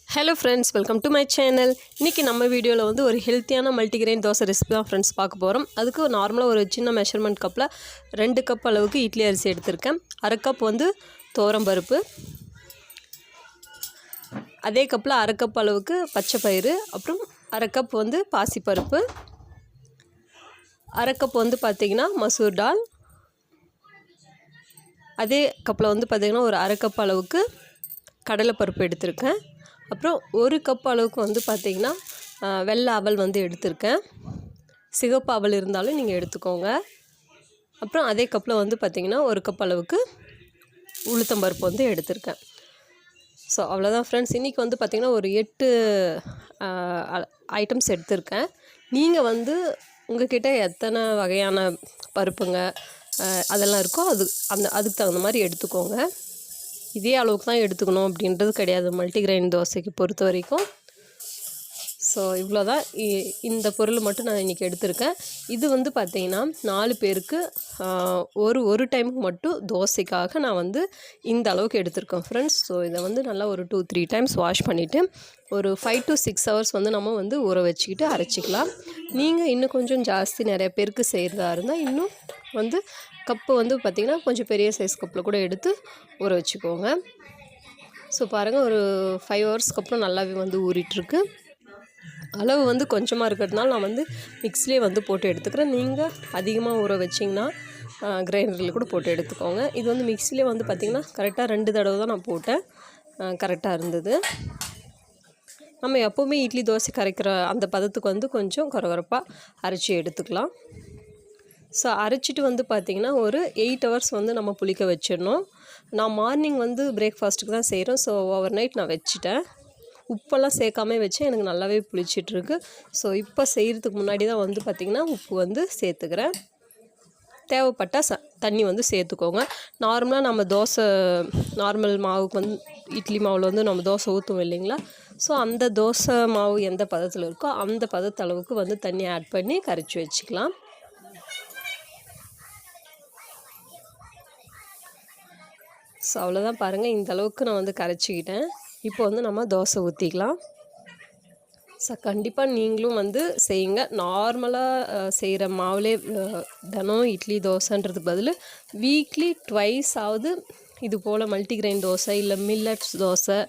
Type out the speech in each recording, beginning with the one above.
Hello friends, welcome to my channel. இன்னைக்கு நம்ம வீடியோல வந்து ஒரு ஹெல்த்தியான மல்டிகிரெயின் தோசை ரெசிபி தான் फ्रेंड्स பார்க்க போறோம். அதுக்கு நார்மலா ஒரு சின்ன மெஷர்மென்ட் கப்ல 2 கப் அளவுக்கு இட்லி அரிசி எடுத்துர்க்கேன். 1/2 கப் வந்து தோரம் பருப்பு. அதே கப்ல 1/2 கப் அளவுக்கு பச்சை பயிறு, அப்புறம் 1/2 கப் வந்து பாசி பருப்பு. 1/2 கப் வந்து பாத்தீங்கன்னா மசூர் டால். அதே கப்ல வந்து பாத்தீங்கன்னா ஒரு 1/2 கப் அளவுக்கு கடலை பருப்பு எடுத்துர்க்கேன். அப்புறம் 1 கப் அளவுக்கு வந்து பாத்தீங்கன்னா வெள்ளை அவல் வந்து எடுத்துர்க்கேன். சிகப்பு அவல் இருந்தாலும் நீங்க எடுத்துக்கோங்க. அப்புறம் அதே கப்ல வந்து பாத்தீங்கன்னா 1 கப் அளவுக்கு உளுத்தம் பருப்பு வந்து எடுத்துர்க்கேன். சோ அவ்வளவுதான் फ्रेंड्स. இன்னைக்கு வந்து பாத்தீங்கன்னா ஒரு 8 ஐட்டம்ஸ் எடுத்துர்க்கேன். நீங்க வந்து உங்ககிட்ட எத்தனை வகையான பருப்புங்க அதெல்லாம் இருக்கோ அதுக்கு தகுந்த மாதிரி எடுத்துக்கோங்க. இதே அளவுக்கு தான் எடுத்துக்கணும் அப்படின்றது கிடையாது மல்டிகிரெயின் தோசைக்கு பொறுத்த வரைக்கும். ஸோ இவ்வளோதான். இந்த பொருள் மட்டும் நான் இன்றைக்கி எடுத்திருக்கேன். இது வந்து பார்த்திங்கன்னா 4 பேருக்கு ஒரு டைமுக்கு மட்டும் தோசைக்காக நான் வந்து இந்த அளவுக்கு எடுத்திருக்கேன் ஃப்ரெண்ட்ஸ். ஸோ இதை வந்து நல்லா ஒரு 2-3 டைம்ஸ் வாஷ் பண்ணிவிட்டு ஒரு 5 to 6 hours வந்து நம்ம வந்து ஊற வச்சுக்கிட்டு அரைச்சிக்கலாம். நீங்கள் இன்னும் கொஞ்சம் ஜாஸ்தி நிறைய பேருக்கு செய்கிறதா இருந்தால் இன்னும் வந்து கப்பு வந்து பார்த்திங்கன்னா கொஞ்சம் பெரிய சைஸ் கப்பில் கூட எடுத்து ஊற வச்சுக்கோங்க. ஸோ பாருங்கள், ஒரு 5 ஹவர்ஸ்க்கு அப்புறம் நல்லாவே வந்து ஊறிட்டுருக்கு. அளவு வந்து கொஞ்சமாக இருக்கிறதுனால நான் வந்து மிக்ஸிலே வந்து போட்டு எடுத்துக்கிறேன். நீங்கள் அதிகமாக ஊற வச்சிங்கன்னா கிரைண்டரில் கூட போட்டு எடுத்துக்கோங்க. இது வந்து மிக்ஸிலே வந்து பார்த்திங்கன்னா கரெக்டாக 2 தடவை தான் நான் போட்டேன். கரெக்டாக இருந்தது. நம்ம எப்போவுமே இட்லி தோசை கரைக்கிற அந்த பதத்துக்கு வந்து கொஞ்சம் கொரகொரப்பாக அரைச்சி எடுத்துக்கலாம். ஸோ அரைச்சிட்டு வந்து பார்த்திங்கன்னா ஒரு 8 hours வந்து நம்ம புளிக்க வச்சிடணும். நான் மார்னிங் வந்து பிரேக்ஃபாஸ்ட்டுக்கு தான் செய்கிறேன். ஸோ ஓவர் நைட் நான் வச்சுட்டேன். உப்பெல்லாம் சேர்க்காம வச்சேன். எனக்கு நல்லாவே புளிச்சிட்ருக்கு. ஸோ இப்போ செய்கிறதுக்கு முன்னாடி தான் வந்து பார்த்திங்கன்னா உப்பு வந்து சேர்த்துக்கிறேன். தேவைப்பட்டால் தண்ணி வந்து சேர்த்துக்கோங்க. நார்மலாக நம்ம நார்மல் மாவுக்கு வந்து இட்லி மாவில் வந்து நம்ம தோசை ஊற்றுவோம் இல்லைங்களா? ஸோ அந்த தோசை மாவு எந்த பதத்தில் இருக்கோ அந்த பதத்தளவுக்கு வந்து தண்ணி ஆட் பண்ணி கரைச்சி வச்சுக்கலாம். ஸோ அவ்வளோதான் பாருங்கள், இந்த அளவுக்கு நான் வந்து கரைச்சிக்கிட்டேன். இப்போ வந்து நம்ம தோசை ஊற்றிக்கலாம். ஸோ கண்டிப்பாக நீங்களும் வந்து செய்யுங்க. நார்மலாக செய்கிற மாவுலே தினம் இட்லி தோசைன்றதுக்கு பதில் வீக்லி 2 ஆவது இது போல் மல்டிகிரெயின் தோசை இல்லை மில்லட்ஸ் தோசை,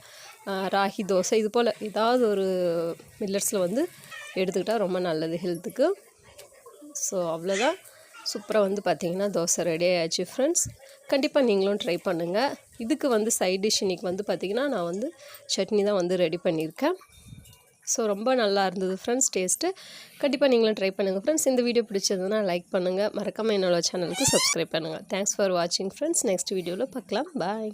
ராகி தோசை, இது போல் ஏதாவது ஒரு மில்லட்ஸில் வந்து எடுத்துக்கிட்டால் ரொம்ப நல்லது ஹெல்த்துக்கு. ஸோ அவ்வளோதான். சூப்பராக வந்து பார்த்திங்கன்னா தோசை ரெடி ஆகிடுச்சு ஃப்ரெண்ட்ஸ். கண்டிப்பாக நீங்களும் ட்ரை பண்ணுங்கள். இதுக்கு வந்து சைட் டிஷ் இன்றைக்கி வந்து பார்த்திங்கன்னா நான் வந்து சட்னி தான் வந்து ரெடி பண்ணியிருக்கேன். ஸோ ரொம்ப நல்லா இருந்தது ஃப்ரெண்ட்ஸ் டேஸ்ட்டு. கண்டிப்பாக நீங்களும் ட்ரை பண்ணுங்கள் ஃப்ரெண்ட்ஸ். இந்த வீடியோ பிடிச்சதுன்னா லைக் பண்ணுங்கள். மறக்காமல் என்னோட சேனலுக்கு சப்ஸ்கிரைப் பண்ணுங்கள். தேங்க்ஸ் ஃபார் வாட்சிங் ஃப்ரெண்ட்ஸ். நெக்ஸ்ட் வீடியோவில் பார்க்கலாம். பாய்.